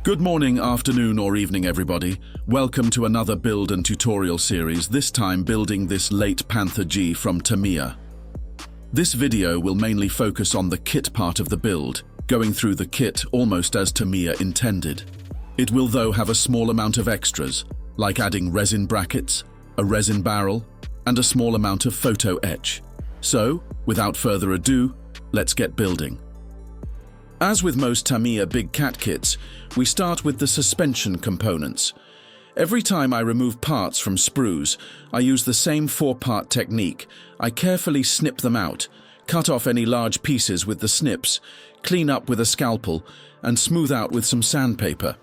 Good morning, afternoon or evening everybody. Welcome to another build and tutorial series, this time building this late Panther G from Tamiya. This video will mainly focus on the kit part of the build, going through the kit almost as Tamiya intended. It will though have a small amount of extras, like adding resin brackets, a resin barrel, and a small amount of photo-etch. So, without further ado, let's get building. As with most Tamiya big cat kits, we start with the suspension components. Every time I remove parts from sprues, I use the same 4-part technique. I carefully snip them out, cut off any large pieces with the snips, clean up with a scalpel, and smooth out with some sandpaper.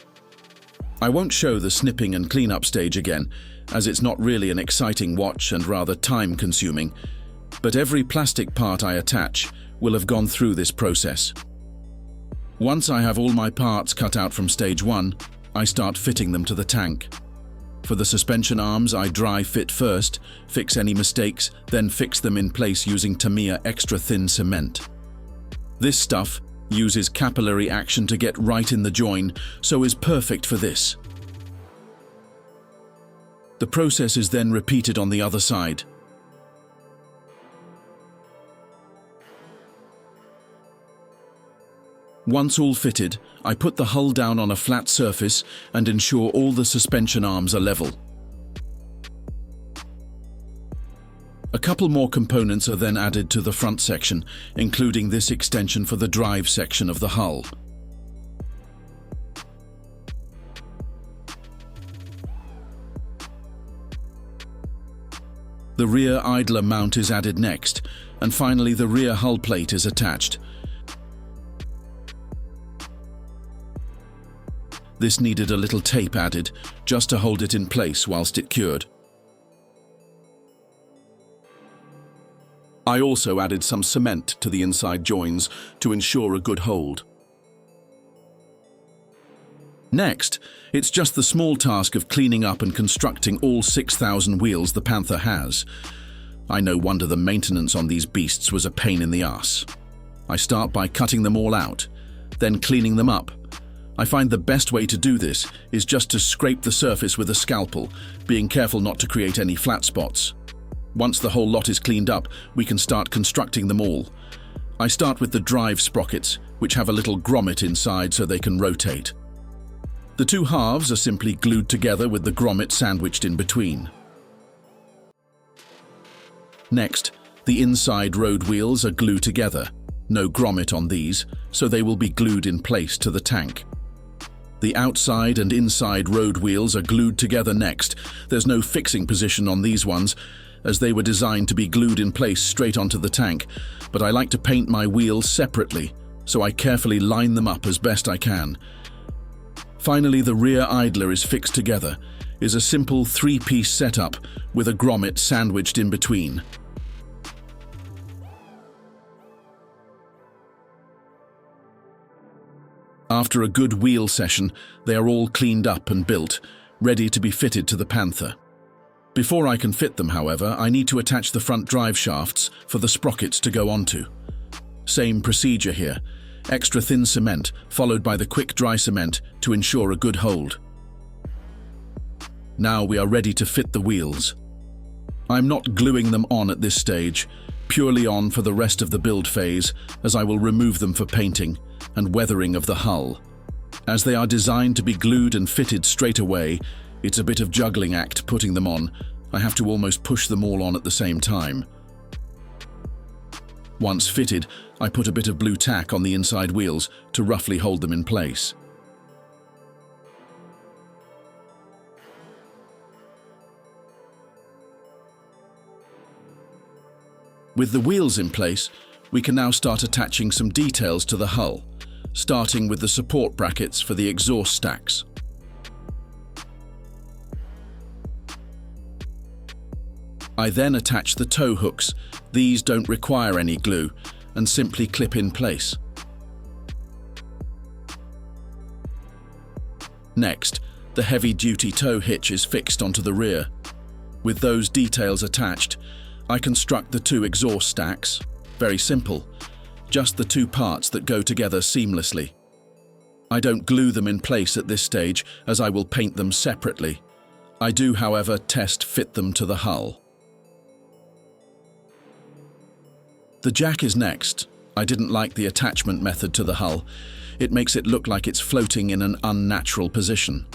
I won't show the snipping and cleanup stage again, as it's not really an exciting watch and rather time-consuming, but every plastic part I attach will have gone through this process. Once I have all my parts cut out from stage 1, I start fitting them to the tank. For the suspension arms, I dry fit first, fix any mistakes, then fix them in place using Tamiya extra thin cement. This stuff uses capillary action to get right in the join, so is perfect for this. The process is then repeated on the other side. Once all fitted, I put the hull down on a flat surface and ensure all the suspension arms are level. A couple more components are then added to the front section, including this extension for the drive section of the hull. The rear idler mount is added next, and finally the rear hull plate is attached. This needed a little tape added, just to hold it in place whilst it cured. I also added some cement to the inside joins to ensure a good hold. Next, it's just the small task of cleaning up and constructing all 6,000 wheels the Panther has. No wonder the maintenance on these beasts was a pain in the ass. I start by cutting them all out, then cleaning them up. I find the best way to do this is just to scrape the surface with a scalpel, being careful not to create any flat spots. Once the whole lot is cleaned up, we can start constructing them all. I start with the drive sprockets, which have a little grommet inside so they can rotate. The two halves are simply glued together with the grommet sandwiched in between. Next, the inside road wheels are glued together. No grommet on these, so they will be glued in place to the tank. The outside and inside road wheels are glued together next. There's no fixing position on these ones, as they were designed to be glued in place straight onto the tank, but I like to paint my wheels separately, so I carefully line them up as best I can. Finally, the rear idler is fixed together, is a simple 3-piece setup with a grommet sandwiched in between. After a good wheel session, they are all cleaned up and built, ready to be fitted to the Panther. Before I can fit them, however, I need to attach the front drive shafts for the sprockets to go onto. Same procedure here, extra thin cement followed by the quick dry cement to ensure a good hold. Now we are ready to fit the wheels. I'm not gluing them on at this stage, purely on for the rest of the build phase, as I will remove them for painting and weathering of the hull. As they are designed to be glued and fitted straight away, it's a bit of juggling act putting them on. I have to almost push them all on at the same time. Once fitted, I put a bit of blue tack on the inside wheels to roughly hold them in place. With the wheels in place, we can now start attaching some details to the hull, starting with the support brackets for the exhaust stacks. I then attach the tow hooks. These don't require any glue and simply clip in place. Next, the heavy-duty tow hitch is fixed onto the rear. With those details attached, I construct the 2 exhaust stacks. Very simple, just the 2 parts that go together seamlessly. I don't glue them in place at this stage, as I will paint them separately. I do, however, test fit them to the hull. The jack is next. I didn't like the attachment method to the hull. It makes it look like it's floating in an unnatural position.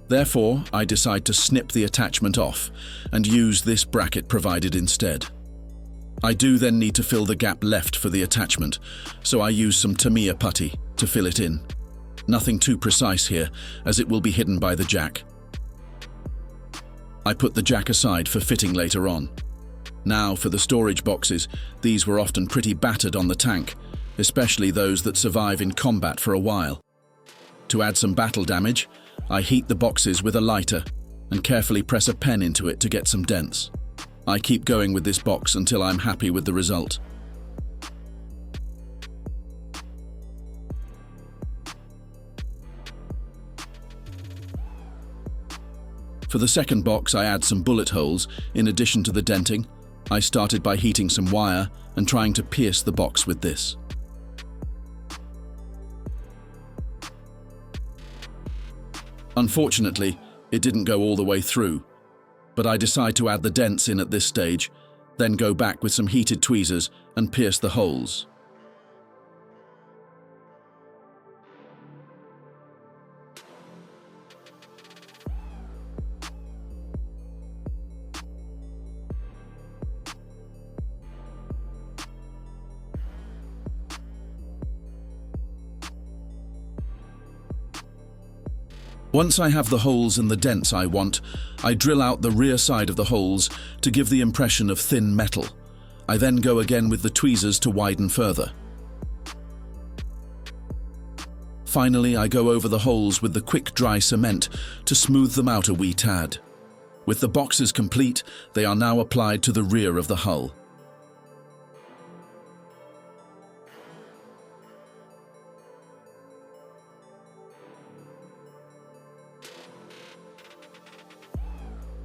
Therefore, I decide to snip the attachment off and use this bracket provided instead. I do then need to fill the gap left for the attachment, so I use some Tamiya putty to fill it in. Nothing too precise here, as it will be hidden by the jack. I put the jack aside for fitting later on. Now for the storage boxes, these were often pretty battered on the tank, especially those that survive in combat for a while. To add some battle damage, I heat the boxes with a lighter and carefully press a pen into it to get some dents. I keep going with this box until I'm happy with the result. For the second box, I add some bullet holes in addition to the denting. I started by heating some wire and trying to pierce the box with this. Unfortunately, it didn't go all the way through, but I decide to add the dents in at this stage, then go back with some heated tweezers and pierce the holes. Once I have the holes and the dents I want, I drill out the rear side of the holes to give the impression of thin metal. I then go again with the tweezers to widen further. Finally, I go over the holes with the quick dry cement to smooth them out a wee tad. With the boxes complete, they are now applied to the rear of the hull.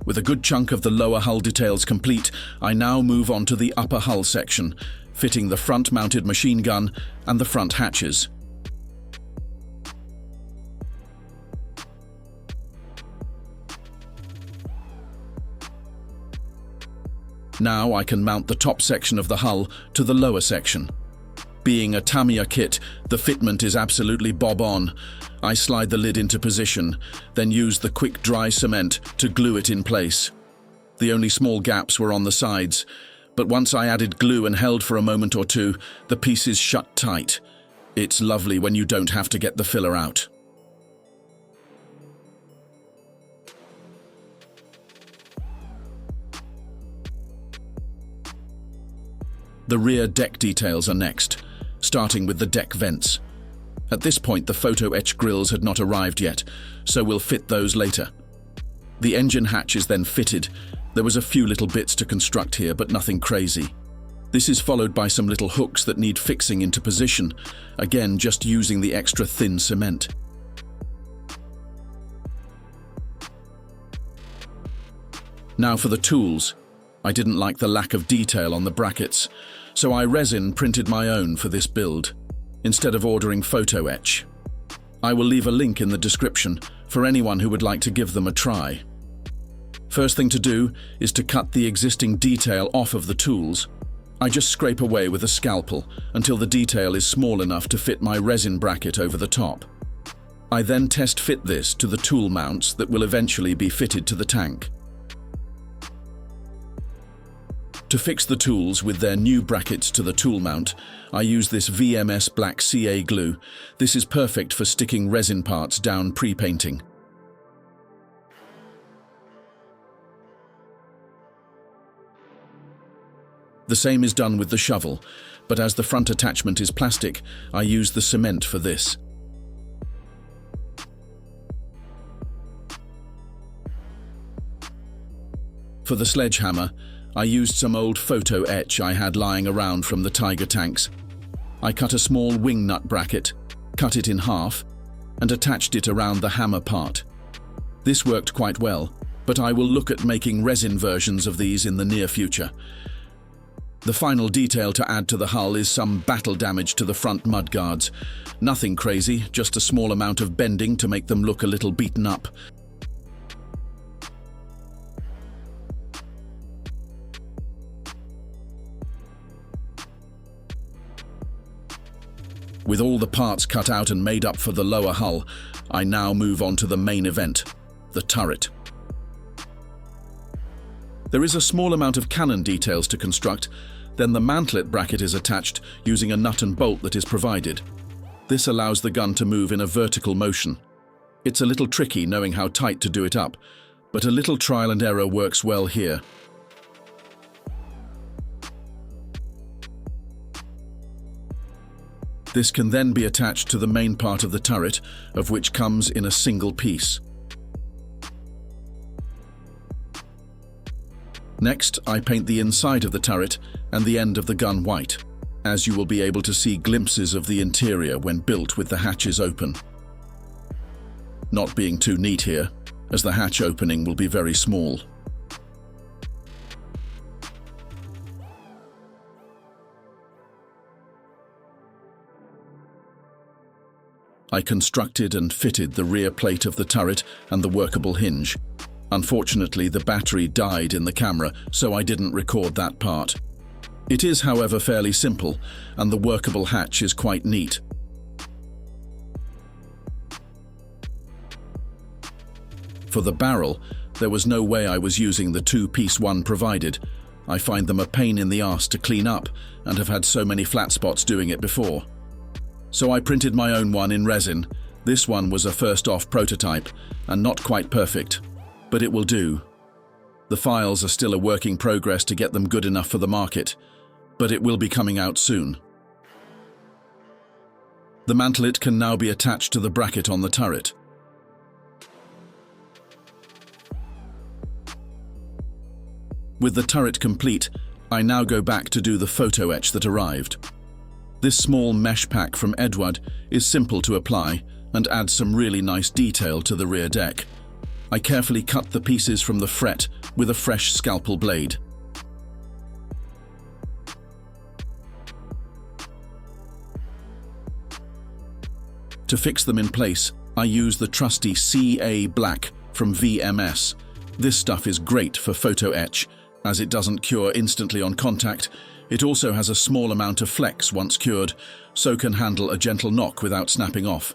With a good chunk of the lower hull details complete, I now move on to the upper hull section, fitting the front-mounted machine gun and the front hatches. Now I can mount the top section of the hull to the lower section. Being a Tamiya kit, the fitment is absolutely bob-on. I slide the lid into position, then use the quick dry cement to glue it in place. The only small gaps were on the sides, but once I added glue and held for a moment or two, the pieces shut tight. It's lovely when you don't have to get the filler out. The rear deck details are next, starting with the deck vents. At this point, the photo-etch grills had not arrived yet, so we'll fit those later. The engine hatch is then fitted. There was a few little bits to construct here, but nothing crazy. This is followed by some little hooks that need fixing into position, again just using the extra thin cement. Now for the tools. I didn't like the lack of detail on the brackets, so I resin printed my own for this build, instead of ordering Photo-etch. I will leave a link in the description for anyone who would like to give them a try. First thing to do is to cut the existing detail off of the tools. I just scrape away with a scalpel until the detail is small enough to fit my resin bracket over the top. I then test fit this to the tool mounts that will eventually be fitted to the tank. To fix the tools with their new brackets to the tool mount, I use this VMS Black CA glue. This is perfect for sticking resin parts down pre-painting. The same is done with the shovel, but as the front attachment is plastic, I use the cement for this. For the sledgehammer, I used some old Photo-etch I had lying around from the Tiger tanks. I cut a small wing nut bracket, cut it in half, and attached it around the hammer part. This worked quite well, but I will look at making resin versions of these in the near future. The final detail to add to the hull is some battle damage to the front mudguards. Nothing crazy, just a small amount of bending to make them look a little beaten up. With all the parts cut out and made up for the lower hull, I now move on to the main event, the turret. There is a small amount of cannon details to construct, then the mantlet bracket is attached using a nut and bolt that is provided. This allows the gun to move in a vertical motion. It's a little tricky knowing how tight to do it up, but a little trial and error works well here. This can then be attached to the main part of the turret, of which comes in a single piece. Next, I paint the inside of the turret and the end of the gun white, as you will be able to see glimpses of the interior when built with the hatches open. Not being too neat here, as the hatch opening will be very small. I constructed and fitted the rear plate of the turret and the workable hinge. Unfortunately, the battery died in the camera, so I didn't record that part. It is, however, fairly simple, and the workable hatch is quite neat. For the barrel, there was no way I was using the two-piece one provided. I find them a pain in the arse to clean up and have had so many flat spots doing it before. So I printed my own one in resin. This one was a first-off prototype and not quite perfect, but it will do. The files are still a work in progress to get them good enough for the market, but it will be coming out soon. The mantlet can now be attached to the bracket on the turret. With the turret complete, I now go back to do the photo etch that arrived. This small mesh pack from Edward is simple to apply and adds some really nice detail to the rear deck. I carefully cut the pieces from the fret with a fresh scalpel blade. To fix them in place, I use the trusty CA Black from VMS. This stuff is great for photo etch, as it doesn't cure instantly on contact. It also has a small amount of flex once cured, so can handle a gentle knock without snapping off.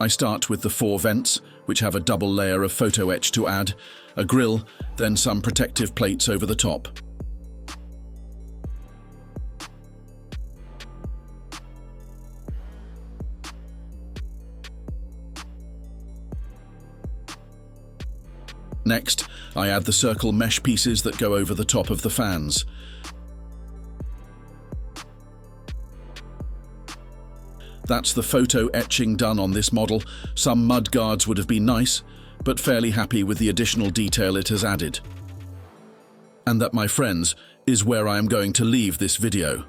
I start with the 4 vents, which have a double layer of photo etch to add, a grill, then some protective plates over the top. Next, I add the circle mesh pieces that go over the top of the fans. That's the photo etching done on this model. Some mud guards would have been nice, but fairly happy with the additional detail it has added. And that, my friends, is where I am going to leave this video.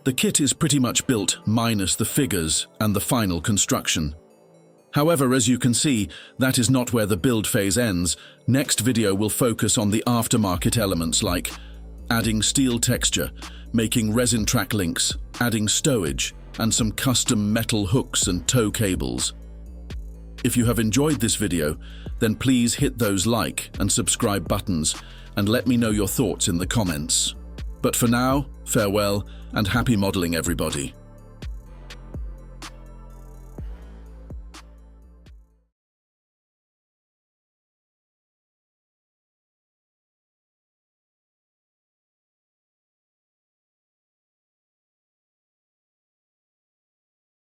The kit is pretty much built minus the figures and the final construction. However, as you can see, that is not where the build phase ends. Next video will focus on the aftermarket elements like adding steel texture, making resin track links, adding stowage, and some custom metal hooks and tow cables. If you have enjoyed this video, then please hit those like and subscribe buttons and let me know your thoughts in the comments. But for now, farewell and happy modeling, everybody.